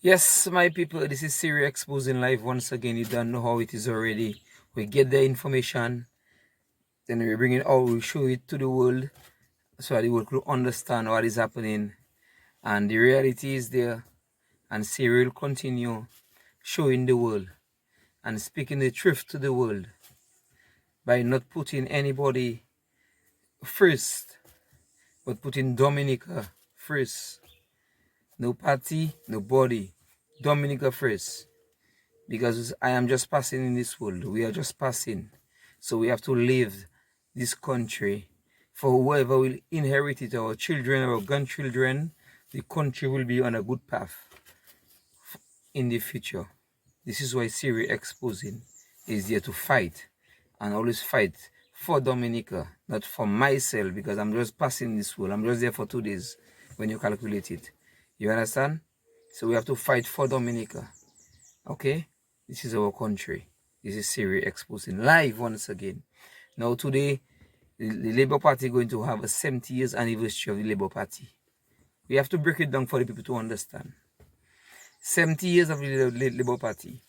Yes, my people, this is Syria Exposing Live. Once again, you don't know how it is already. We get the information, then we bring it out, we show it to the world so that the world could understand what is happening. And the reality is there. And Syria will continue showing the world and speaking the truth to the world by not putting anybody first, but putting Dominica first. No party, no body. Dominica first. Because I am just passing in this world. We are just passing. So we have to live this country for whoever will inherit it, our children, our grandchildren. The country will be on a good path in the future. This is why Syria Exposing is there to fight and always fight for Dominica, not for myself, because I'm just passing this world. I'm just there for 2 days when you calculate it. You understand? So we have to fight for Dominica. Okay? This is our country. This is Syria Exposing live once again. Now today, the Labour Party is going to have a 70 years anniversary of the Labour Party. We have to break it down for the people to understand. 70 years of the Labour Party.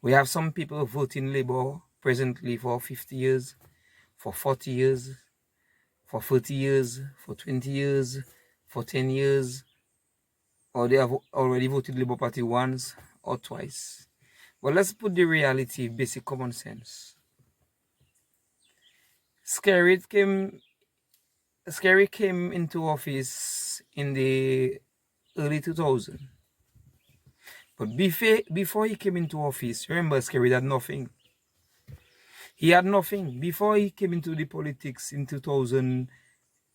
We have some people voting Labour presently for 50 years, for 40 years, for 30 years, for 20 years, for 10 years, or they have already voted Labour Party once or twice. Well, let's put the reality, basic common sense. Scary came into office in the early 2000s. But before he came into office, remember, Scary had nothing. He had nothing. Before he came into the politics in 2000,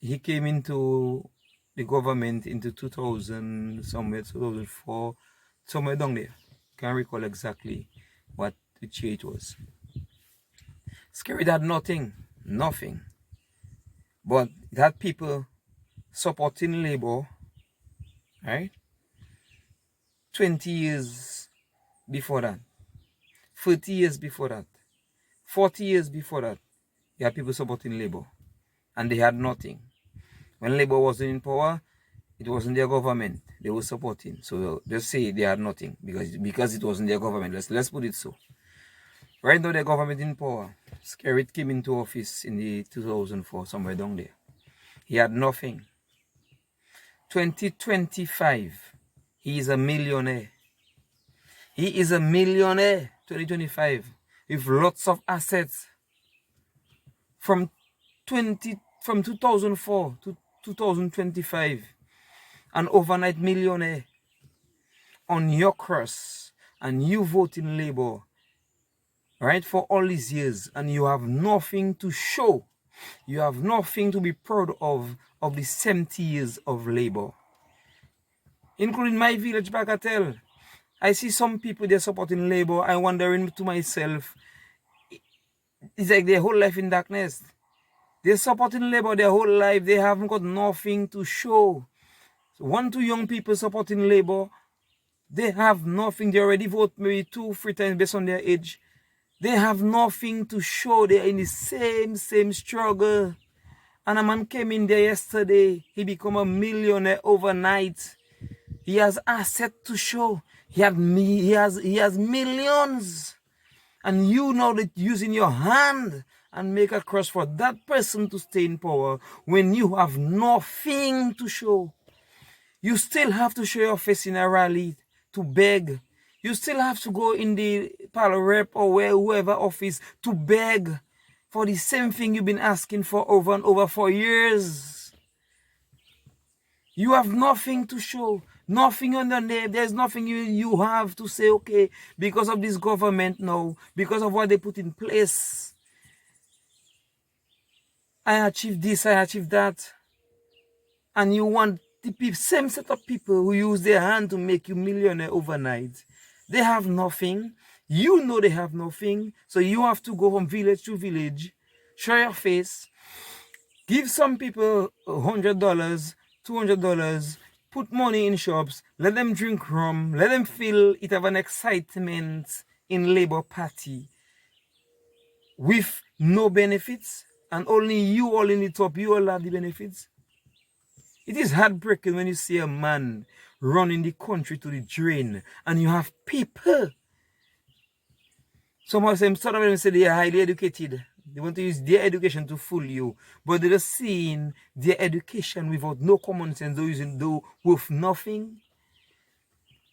he came into the government into 2000, somewhere 2004, somewhere down there. Can't recall exactly what which year it was. Scary had nothing. But it had people supporting Labour, right? 20 years before that, 30 years before that, 40 years before that, you had people supporting Labour, and they had nothing. When Labour wasn't in power, it wasn't their government they were supporting. So just say they had nothing because it wasn't their government. Let's put it so. Right now, the government in power. Skerrit came into office in the 2004, somewhere down there. He had nothing. 2025, he is a millionaire. He is a millionaire, 2025, with lots of assets. From 2004 to 2025, an overnight millionaire on your cross, and you vote in Labour, right, for all these years, and you have nothing to show. You have nothing to be proud of the 70 years of Labour. Including my village, Bagatelle. I see some people, they're supporting Labour. I'm wondering to myself, it's like their whole life in darkness. They're supporting Labour their whole life. They haven't got nothing to show. So 1, 2 young people supporting Labour, they have nothing. They already vote maybe 2, 3 times based on their age. They have nothing to show. They're in the same struggle. And a man came in there yesterday. He became a millionaire overnight. He has assets to show. He has millions. And you know that using your hand and make a cross for that person to stay in power when you have nothing to show. You still have to show your face in a rally to beg. You still have to go in the Palo Rep or whoever office to beg for the same thing you've been asking for over and over for years. You have nothing to show. Nothing on the name. There's nothing you have to say, okay, because of this government now, because of what they put in place, I achieved this, I achieved that. And you want the same set of people who use their hand to make you millionaire overnight. They have nothing. You know they have nothing. So you have to go from village to village, show your face, give some people $100, $200, put money in shops, let them drink rum, let them feel it have an excitement in Labour Party with no benefits, and only you all in the top, you all have the benefits. It is heartbreaking when you see a man running the country to the drain and you have people. Some of them say they are highly educated. They want to use their education to fool you. But they're just seeing their education without no common sense. They're using with nothing.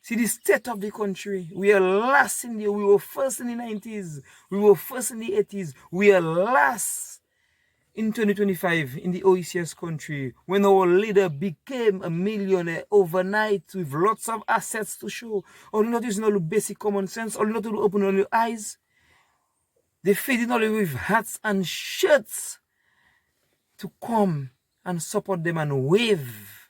See the state of the country. We are last in the, we were first in the 90s. We were first in the 80s. We are last in 2025 in the OECS country when our leader became a millionaire overnight with lots of assets to show. Or not using all the basic common sense, or not to open all your eyes. They feeding all with hats and shirts to come and support them and wave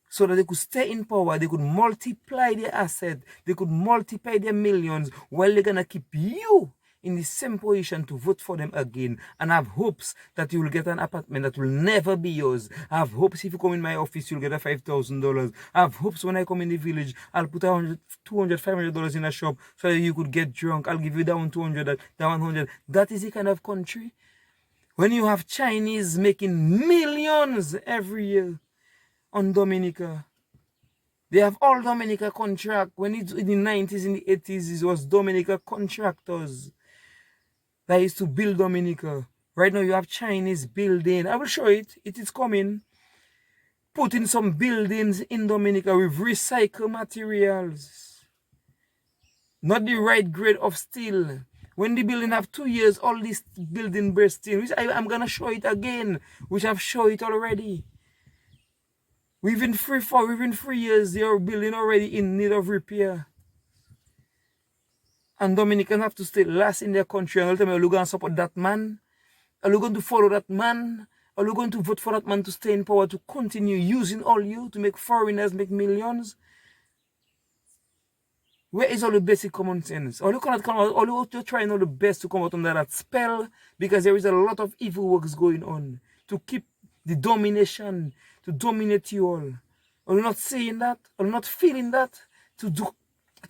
so that they could stay in power, they could multiply their assets, they could multiply their millions while they're going to keep you in the same position to vote for them again. And I have hopes that you will get an apartment that will never be yours. I have hopes if you come in my office, you'll get a $5,000. I have hopes when I come in the village, I'll put $100, $200, $500 in a shop so that you could get drunk. I'll give you down 200, down 100. That is the kind of country. When you have Chinese making millions every year on Dominica. They have all Dominica contract. When it's in the 90s, in the 80s, it was Dominica contractors that used to build Dominica. Right now you have Chinese building. I will show it. It is coming. Putting some buildings in Dominica with recycled materials. Not the right grade of steel. When the building have 2 years, all this building bursting. Which I'm going to show it again. Which I've shown it already. Within 3 years, they are building already in need of repair. And Dominicans have to stay last in their country. And I'll tell me, are you going to support that man? Are you going to follow that man? Are you going to vote for that man to stay in power, to continue using all you, to make foreigners make millions? Where is all the basic common sense? All you cannot come out, all you're trying all the best to come out under that spell, because there is a lot of evil works going on to keep the domination, to dominate you all. Are you not seeing that? Are you not feeling that? To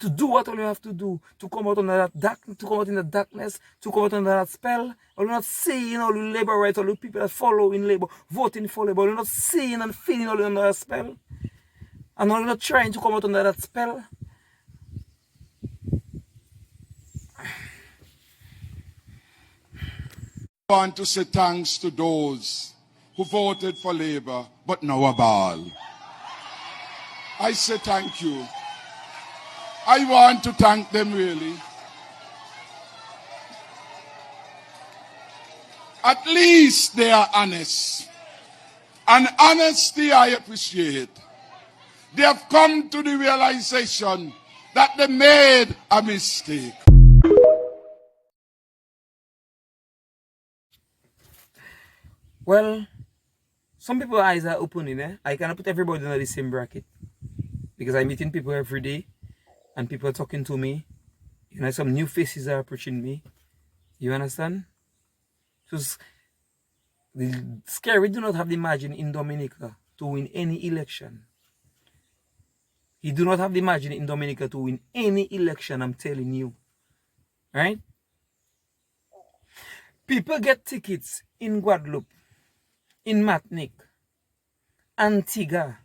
do what all you have to do, to come out under that dark, to come out in the darkness, to come out under that spell. Are you not seeing all the labor rights, all the people that follow in labor, voting for labor? Are you not seeing and feeling all under that spell? And are you not trying to come out under that spell? I want to say thanks to those who voted for Labour, but now a ball. I say thank you. I want to thank them really. At least they are honest. And honesty I appreciate. They have come to the realization that they made a mistake. Well, some people's eyes are opening. I cannot put everybody in the same bracket. Because I'm meeting people every day. And people are talking to me. You know, some new faces are approaching me. You understand? So the scary do not have the margin in Dominica to win any election. He do not have the margin in Dominica to win any election, I'm telling you. Right? People get tickets in Guadeloupe, in Martinique, Antigua,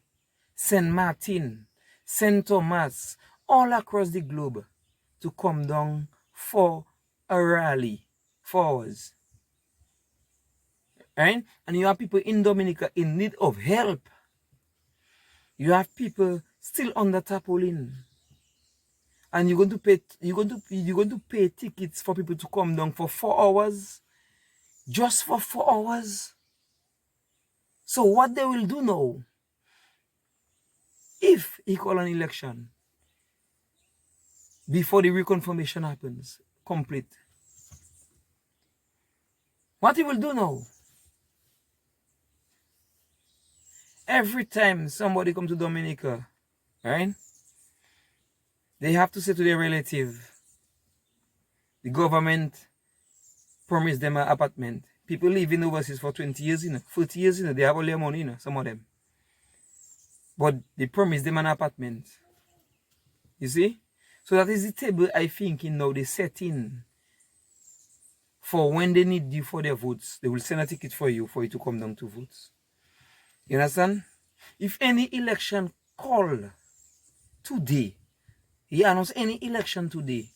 Saint Martin, Saint Thomas, all across the globe to come down for a rally for us. Right? And you have people in Dominica in need of help. You have people still on the tarpaulin. And you're going to pay tickets for people to come down for 4 hours. Just for 4 hours. So what they will do now, if he call an election before the reconfirmation happens, complete. What he will do now, every time somebody come to Dominica, right, they have to say to their relative, the government promised them an apartment. People living overseas for 20 years, 40 years, they have all their money, some of them. But they promised them an apartment. You see? So that is the table I think now they set in for when they need you for their votes. They will send a ticket for you to come down to votes. You understand? If any election call today, he announced any election today,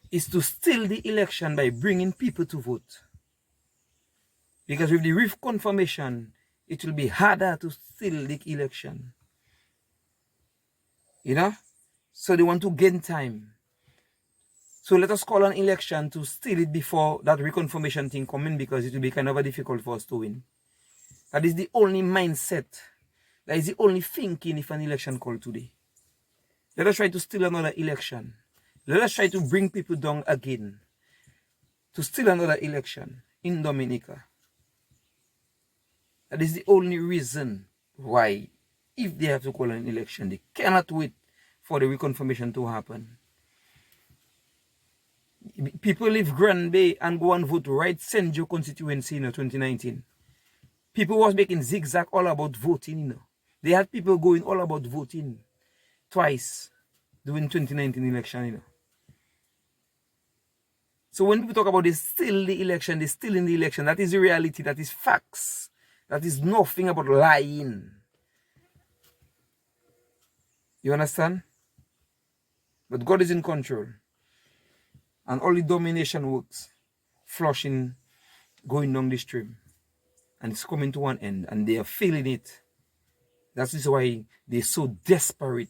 is to steal the election by bringing people to vote. Because with the reconfirmation, it will be harder to steal the election. You know? So they want to gain time. So let us call an election to steal it before that reconfirmation thing come in, because it will be kind of difficult for us to win. That is the only mindset. That is the only thinking if an election called today. Let us try to steal another election. Let us try to bring people down again. To steal another election in Dominica. That is the only reason why, if they have to call an election, they cannot wait for the reconfirmation to happen. People leave Grand Bay and go and vote right St. Joe constituency in 2019. People was making zigzag all about voting, you know. They had people going all about voting twice during 2019 election, you know. So when people talk about they steal the election, they steal in the election, that is the reality, that is facts. That is nothing about lying. You understand? But God is in control. And only domination works, flushing, going down the stream. And it's coming to one end, and they are feeling it. That is why they're so desperate.